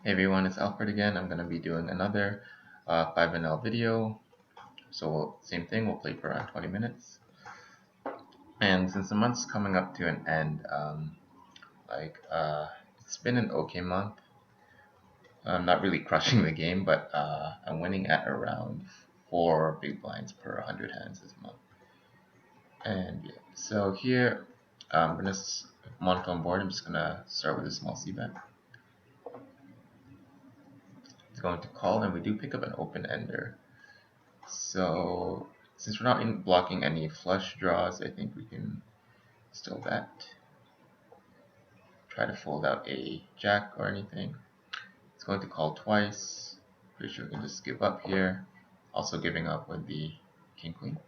Hey everyone, it's Alfred again. I'm going to be doing another 5NL video. So same thing, we'll play for around 20 minutes. And since the month's coming up to an end, it's been an okay month. I'm not really crushing the game, but I'm winning at around 4 big blinds per 100 hands this month. And yeah, so here I'm going to monotone board. I'm just going to start with a small c-bet. It's going to call, and we do pick up an open ender. So since we're not blocking any flush draws, I think we can still bet. Try to fold out a jack or anything. It's going to call twice. Pretty sure we can just give up here. Also giving up with the king queen.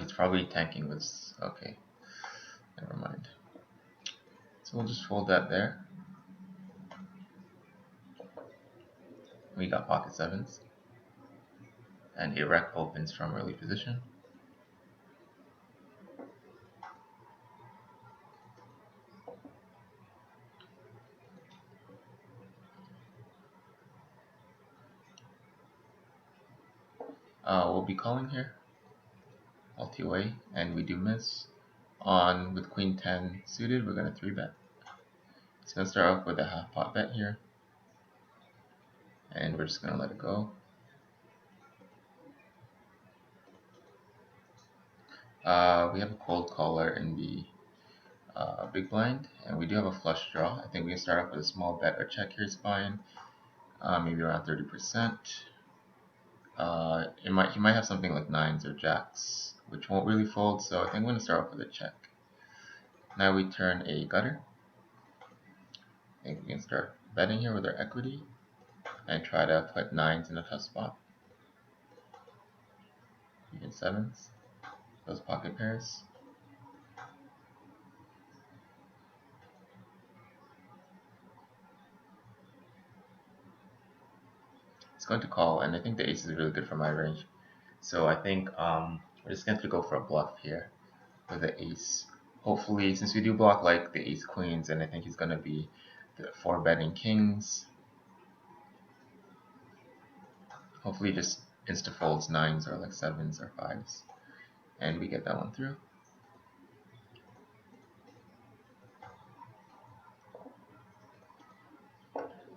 He's probably tanking with. Okay, never mind. So we'll just fold that there. We got pocket sevens. And a rec opens from early position. We'll be calling here. Multi-way, and we do miss. On with queen 10 suited, we're going to 3-bet. It's going to start off with a half pot bet here. And we're just going to let it go. We have a cold caller in the big blind, and we do have a flush draw. I think we can start off with a small bet or check here is fine, maybe around 30%. He might have something like nines or jacks, which won't really fold, so I think I'm going to start off with a check. Now we turn a gutter. I think we can start betting here with our equity and try to put nines in a tough spot. Even sevens, those pocket pairs. It's going to call, and I think the ace is really good for my range. So I think we're just going to go for a bluff here with the ace. Hopefully, since we do block like the ace queens, and I think he's going to be the 4-betting kings. Hopefully just insta folds nines or like sevens or fives. And we get that one through.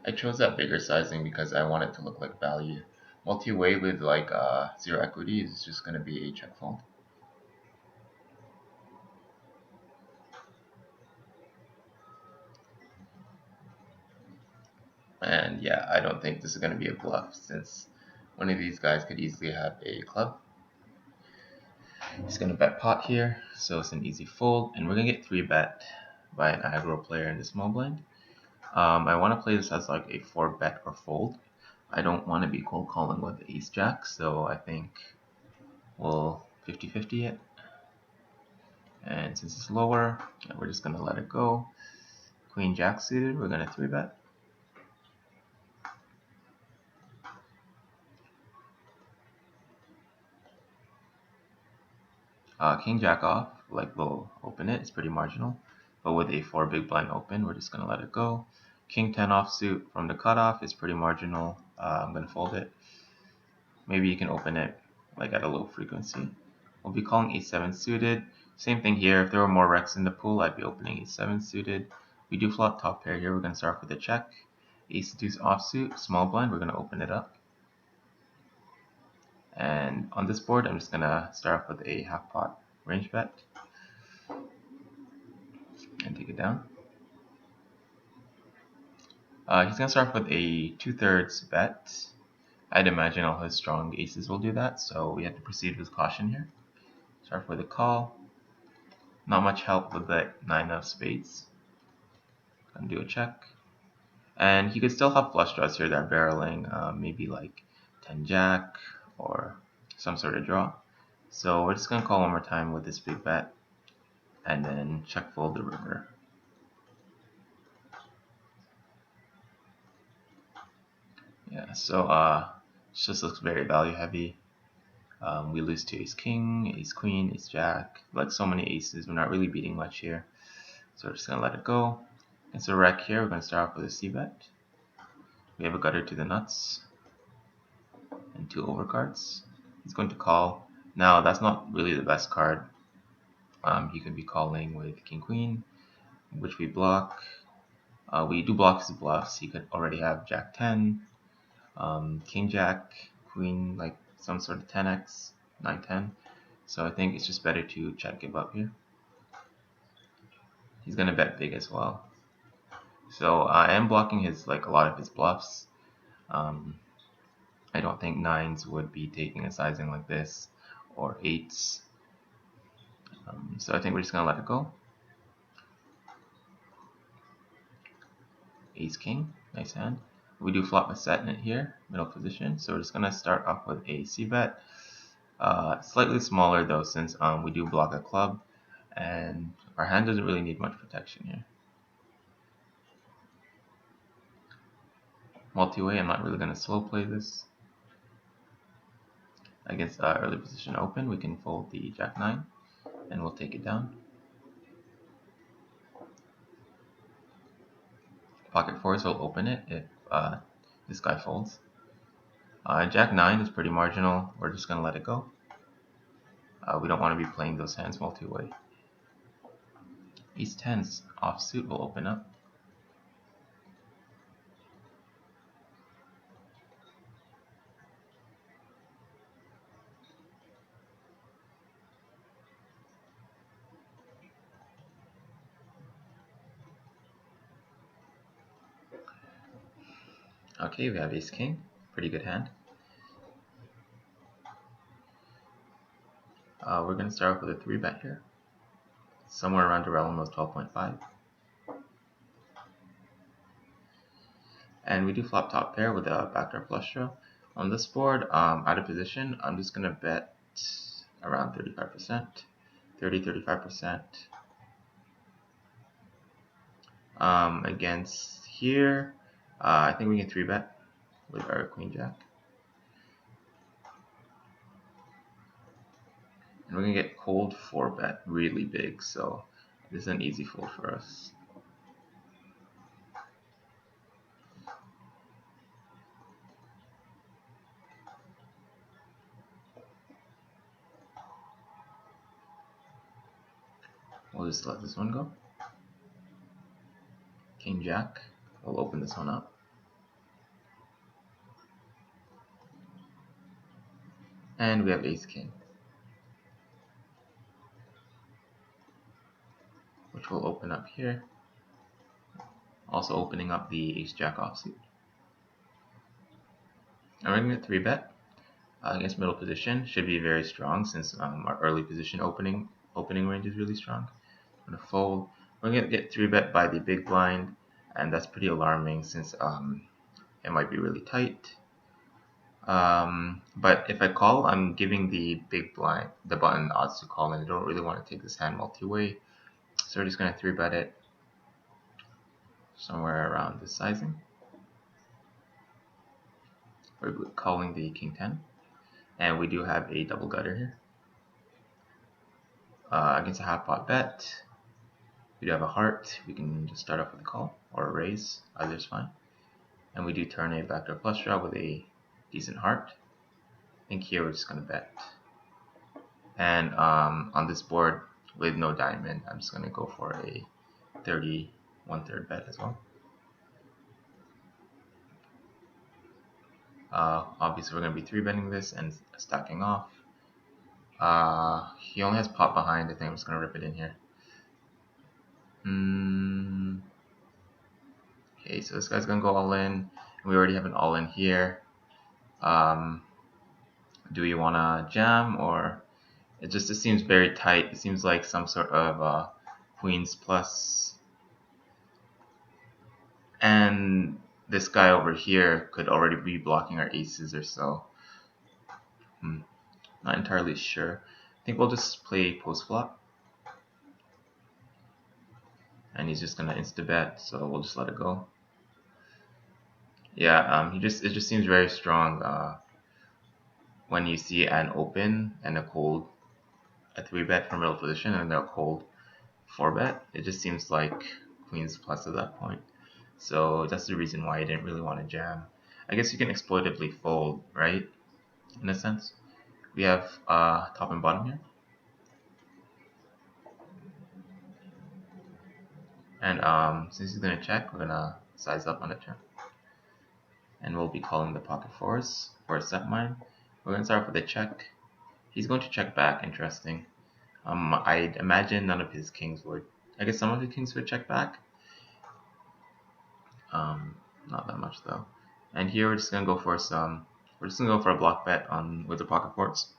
I chose that bigger sizing because I want it to look like value. Multi-way with like zero equity is just going to be a check fold. And yeah, I don't think this is going to be a bluff since one of these guys could easily have a club. He's going to bet pot here, so it's an easy fold, and we're going to get 3-bet by an aggro player in the small blind. I want to play this as like a 4-bet or fold. I don't want to be cold calling with ace jack, so I think we'll 50-50 it. And since it's lower, we're just going to let it go. Queen jack suited, we're going to 3-bet. King jack off, like we'll open it, it's pretty marginal. But with a 4 big blind open, we're just going to let it go. King 10 offsuit from the cutoff is pretty marginal. I'm going to fold it. Maybe you can open it like at a low frequency. We'll be calling a7 suited. Same thing here. If there were more wrecks in the pool, I'd be opening a7 suited. We do flop top pair here. We're going to start off with a check. Ace deuce offsuit, small blind. We're going to open it up. And on this board, I'm just going to start off with a half pot range bet and take it down. He's going to start off with a 2/3 bet. I'd imagine all his strong aces will do that, so we have to proceed with caution here. Start with a call. Not much help with the 9 of spades. Gonna do a check. And he could still have flush draws here that are barreling, maybe like 10 jack or some sort of draw. So we're just gonna call one more time with this big bet and then check fold the river. Yeah, so it just looks very value heavy. We lose to ace king, ace queen, ace jack, like so many aces. We're not really beating much here, so we're just gonna let it go. It's a wreck here. We're gonna start off with a c bet. We have a gutter to the nuts and 2 overcards. He's going to call. Now that's not really the best card. He could be calling with king queen, which we block. We do block his bluffs. He could already have jack 10, king jack, queen, like some sort of 10x, 9-10. So I think it's just better to check give up here. He's gonna bet big as well. So I am blocking his a lot of his bluffs. I don't think 9s would be taking a sizing like this, or 8s. So I think we're just gonna let it go. Ace king, nice hand. We do flop a set in it here, middle position. So we're just gonna start off with a c bet. Slightly smaller though, since we do block a club, and our hand doesn't really need much protection here. Multi-way, I'm not really gonna slow play this. Against early position open, we can fold the jack 9, and we'll take it down. Pocket fours will open it if this guy folds. Jack 9 is pretty marginal. We're just gonna let it go. We don't want to be playing those hands multi-way. Ace 10's offsuit will open up. Okay, we have ace king, pretty good hand. We're going to start off with a 3 bet here, somewhere around the realm of 12.5. And we do flop top pair with a backdoor flush draw. On this board, out of position, I'm just going to bet around 35%, 30-35%. Against here, I think we can 3 bet with our queen jack. And we're going to get cold 4 bet really big, so this is an easy fold for us. We'll just let this one go. King jack, we'll open this one up. And we have ace king, which will open up here, also opening up the ace jack offsuit. And we're going to 3 bet against middle position. Should be very strong since our early position opening range is really strong. I'm going to fold. We're going to get 3 bet by the big blind, and that's pretty alarming since it might be really tight. But if I call, I'm giving the big blind, the button, odds to call, and I don't really want to take this hand multi-way. So we're just going to 3 bet it somewhere around this sizing. We're calling the king 10, and we do have a double gutter here. Against a half pot bet, we do have a heart. We can just start off with a call or a raise, either's fine. And we do turn a backdoor flush draw with a decent heart. I think here we're just going to bet. And on this board with no diamond, I'm just going to go for a 1/3 bet as well. Obviously we're going to be 3 betting this and stacking off. He only has pot behind. I think I'm just going to rip it in here. Okay, so this guy's going to go all in. We already have an all in here. Do we want to jam, or it seems very tight. It seems like some sort of queens plus. And this guy over here could already be blocking our aces or so. Not entirely sure. I think we'll just play post flop. And he's just going to insta bet, so we'll just let it go. Yeah, it just seems very strong when you see an open and a cold, a 3-bet from middle position and a cold 4-bet. It just seems like queens plus at that point. So that's the reason why I didn't really want to jam. I guess you can exploitively fold, right? In a sense. We have top and bottom here. And since he's gonna check, we're gonna size up on the turn. And we'll be calling the pocket fours for a set mine. We're gonna start with a check. He's going to check back, interesting. I'd imagine none of his kings would. I guess some of the kings would check back. Not that much though. And here we're just gonna go for some. We're just gonna go for a block bet on with the pocket fours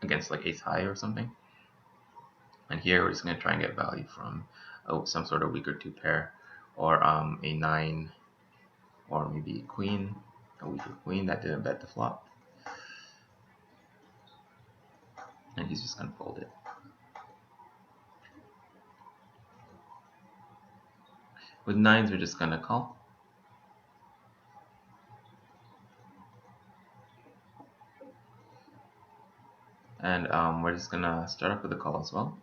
against like ace high or something. And here we're just gonna try and get value from some sort of weaker 2 pair, or a 9, or maybe a queen, a weaker queen that didn't bet the flop. And he's just gonna fold it. With 9s, we're just gonna call. And we're just gonna start off with a call as well.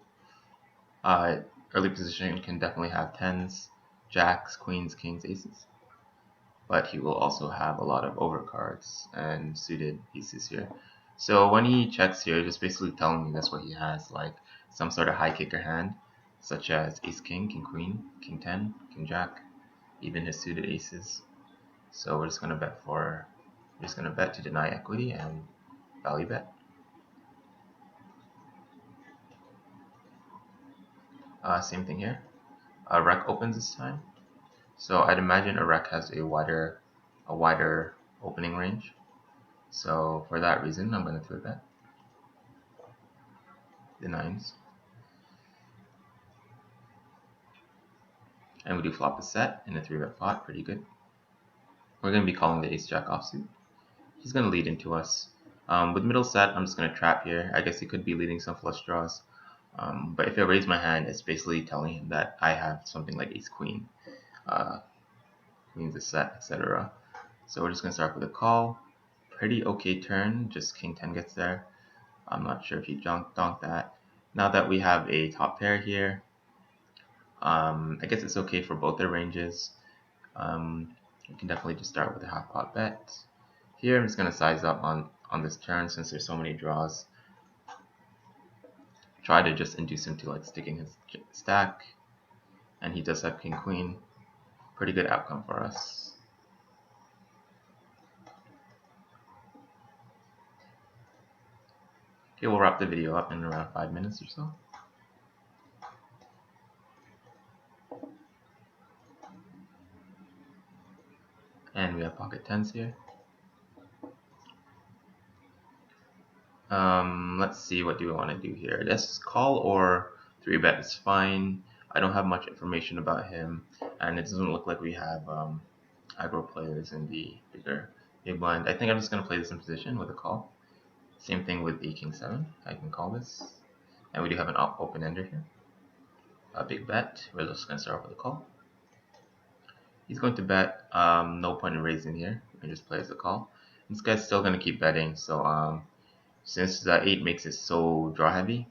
Early position can definitely have 10s, jacks, queens, kings, aces. But he will also have a lot of overcards and suited pieces here. So when he checks here, just basically telling me that's what he has, like some sort of high kicker hand, such as ace king, king queen, king 10, king jack, even his suited aces. So we're just gonna bet to deny equity and value bet. Same thing here. Rec opens this time. So I'd imagine a rec has a wider opening range. So for that reason, I'm going to 3-bet the 9s. And we do flop a set in a 3-bet pot, pretty good. We're going to be calling the ace-jack offsuit. He's going to lead into us. With middle set, I'm just going to trap here. I guess he could be leading some flush draws. But if I raise my hand, it's basically telling him that I have something like ace-queen, queen's a set, etc. So we're just going to start with a call. Pretty okay turn, just king 10 gets there. I'm not sure if he donked that. Now that we have a top pair here, I guess it's okay for both their ranges. You can definitely just start with a half pot bet. Here I'm just going to size up on this turn since there's so many draws. Try to just induce him to like sticking his stack. And he does have king queen. Pretty good outcome for us. Okay, we'll wrap the video up in around 5 minutes or so. And we have pocket 10s here. Let's see, what do we want to do here? This call or 3-bet is fine. I don't have much information about him, and it doesn't look like we have aggro players in the big blind. I think I'm just going to play this in position with a call. Same thing with the king 7. I can call this. And we do have an open ender here. A big bet. We're just going to start off with a call. He's going to bet. No point in raising here. We can just play as a call. This guy's still going to keep betting, so since that 8 makes it so draw heavy,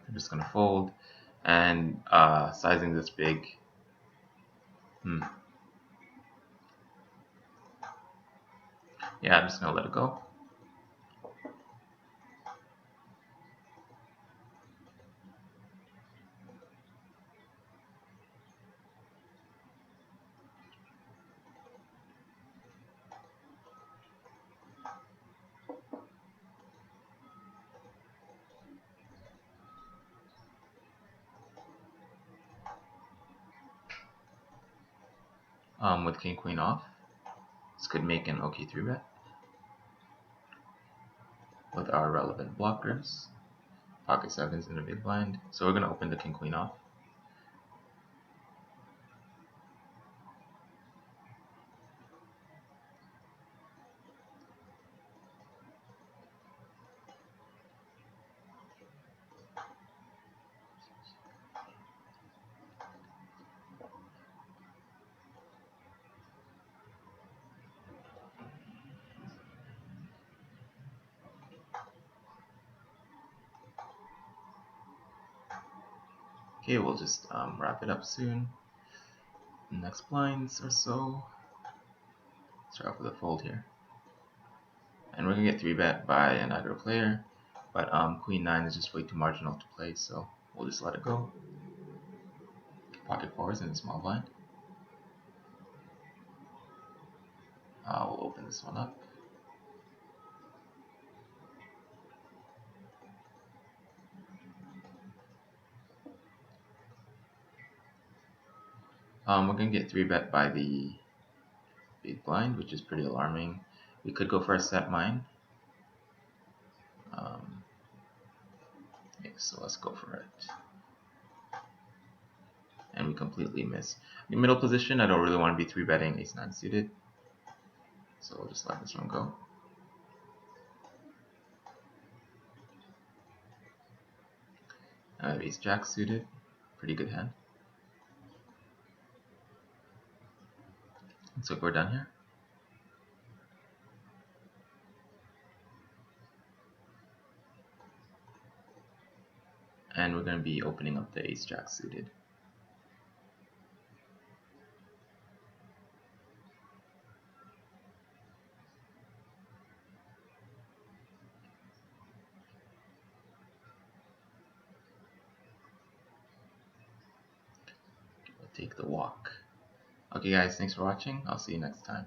I'm just gonna fold. And sizing this big, yeah, I'm just gonna let it go. With king queen off, this could make an okay 3-bet with our relevant blockers. Pocket 7s in a big blind, so we're gonna open the king queen off. Okay, we'll just wrap it up soon. Next blinds or so. Start off with a fold here. And we're gonna get 3-bet by an aggro player, but Queen 9 is just way too marginal to play, so we'll just let it go. Pocket fours in the small blind. We'll open this one up. We're gonna get 3-bet by the big blind, which is pretty alarming. We could go for a set mine. Yeah, so let's go for it. And we completely miss. In middle position, I don't really want to be 3-betting ace 9 suited, so we'll just let this one go. I have ace jack suited, pretty good hand. So we're done here. And we're going to be opening up the ace jack suited. We'll take the walk. Okay guys, thanks for watching. I'll see you next time.